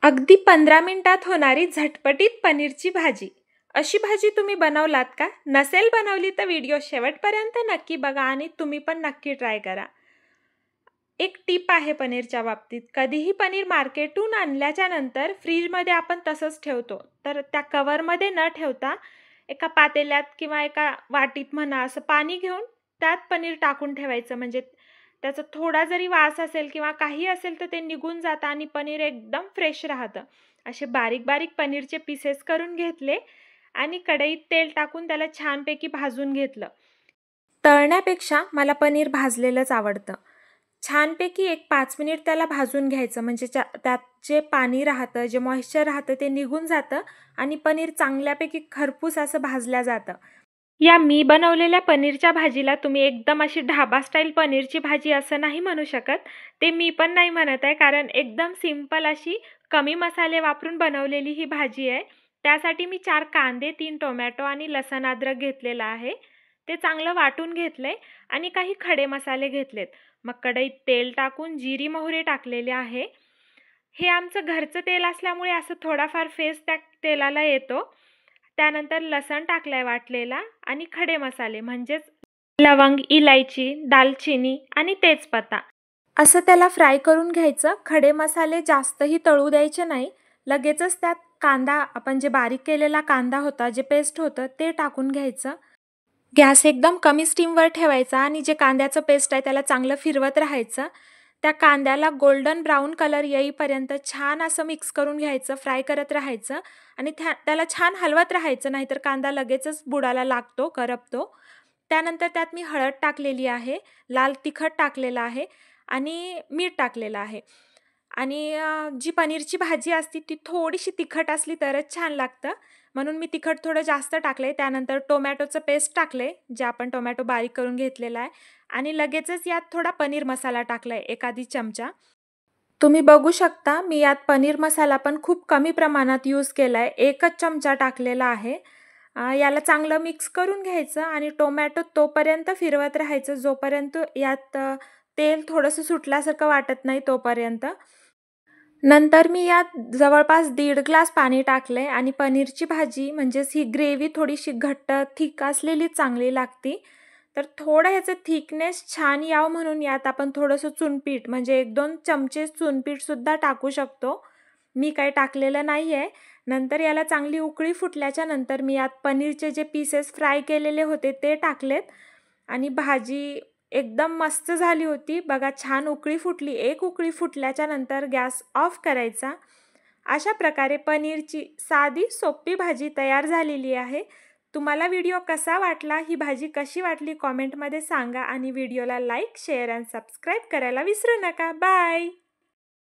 अगदी 15 मिनिटात होणारी झटपटीत पनीरची भाजी. अशी भाजी तुम्ही बनवलात का? नसेल बनवली तर व्हिडिओ शेवटपर्यंत नक्की बघा आणि तुम्ही पण नक्की ट्राय करा. एक टिप आहे पनीरच्या बाबतीत. कधीही पनीर मार्केटहून आणल्याच्या नंतर फ्रीजमध्ये आपण तसंच ठेवतो. तर त्या कव्हरमध्ये न ठेवता एका पातेल्यात किंवा एका वाटीत म्हणा असं पाणी घेऊन त्यात पनीर टाकून ठेवायचं. म्हणजे त्याचा थोडा जरी वास असेल किंवा काही असेल तर ते निघून जातं आणि पनीर एकदम फ्रेश राहतं. असे बारीक-बारीक पनीरचे पीसेस करून घेतले आणि कढईत तेल टाकून त्याला छानपैकी भाजून घेतलं. तळण्यापेक्षा मला पनीर भाजलेलंच आवडतं. छानपैकी एक 5 मिनिट त्याला भाजून घ्यायचं म्हणजे त्यात जे पाणी राहतं, जे मॉइश्चर राहतं ते निघून जातं आणि पनीर चांगल्यापैकी खरपूस असं भाजल्या जातं. या मी बनवलेल्या पनीरच्या भाजीला तुम्ही एकदम अशी ढाबा स्टाईल पनीरची भाजी असं नाही म्हणू शकत. ते मी पण नाही म्हणत आहे कारण एकदम सिंपल अशी कमी मसाले वापरून बनवलेली ही भाजी आहे. त्यासाठी मी 4 कांदे, 3 टोमॅटो आणि लसूण अद्रक घेतलेला आहे. ते चांगलं वाटून घेतलंय आणि काही खडे मसाले घेतलेत. मग कढईत तेल टाकून जिरी मोहरी टाकलेले आहे. हे आमचं घरचं तेल असल्यामुळे असं थोडाफार फेस त्या तेलाला येतो. त्यानंतर लसूण टाकलाय वाटलेला आणि खडे मसाले म्हणजेच लवंग, इलायची, दालचिनी आणि तेजपत्ता असं त्याला फ्राय करून घ्यायचं. खडे मसाले जास्तही तळू द्यायचे नाही. लगेचच त्यात कांदा आपण जे बारीक केलेला कांदा होता, जे पेस्ट होतं ते टाकून घ्यायचं. गॅस एकदम कमी स्टीमवर ठेवायचा आणि जे कांद्याचं पेस्ट आहे त्याला चांगलं फिरवत राहायचं. त्या कांद्याला गोल्डन ब्राऊन कलर येईपर्यंत छान असं मिक्स करून घ्यायचं, फ्राय करत राहायचं आणि त्याला छान हलवत राहायचं, नाहीतर कांदा लगेचच बुडाला लागतो, करपतो. त्यानंतर त्यात मी हळद टाकलेली आहे, लाल तिखट टाकलेलं आहे आणि मीठ टाकलेलं आहे. आणि जी पनीरची भाजी असते ती थोडीशी तिखट असली तरच छान लागतं. म्हणून मी तिखट थोडं जास्त टाकले. त्यानंतर टोमॅटोचं पेस्ट टाकले, जे आपण टोमॅटो बारीक करून घेतलेला आहे आणि लगेचच यात थोडा पनीर मसाला टाकलाय, एखादी चमचा. तुम्ही बघू शकता मी यात पनीर मसाला पण खूप कमी प्रमाणात यूज केलाय. 1च चमचा टाकलेला आहे. याला चांगलं मिक्स करून घ्यायचं आणि टोमॅटो तोपर्यंत फिरवत राहायचं जोपर्यंत यात तेल थोडंसं सुटल्यासारखं वाटत नाही तोपर्यंत. नंतर मी यात जवळपास 1.5 ग्लास पाणी टाकलंय आणि पनीरची भाजी म्हणजेच ही ग्रेव्ही थोडीशी घट्ट थिक असलेली चांगली लागते. तर थोडं ह्याचं थिकनेस छान यावं म्हणून यात आपण थोडंसं चुनपीठ म्हणजे 1-2 चमचे चुनपीठसुद्धा टाकू शकतो. मी काही टाकलेलं नाही आहे. नंतर याला चांगली उकळी फुटल्याच्या नंतर मी यात पनीरचे जे पीसेस फ्राय केलेले होते ते टाकलेत आणि भाजी एकदम मस्त झाली होती. बघा छान उकळी फुटली. एक उकळी फुटल्याच्या नंतर गॅस ऑफ करायचा. अशा प्रकारे पनीरची साधी सोपी भाजी तयार झालेली आहे. तुम्हाला व्हिडिओ कसा वाटला, ही भाजी कशी वाटली कॉमेंटमध्ये सांगा आणि व्हिडिओला लाईक, शेअर आणि सबस्क्राईब करायला विसरू नका. बाय.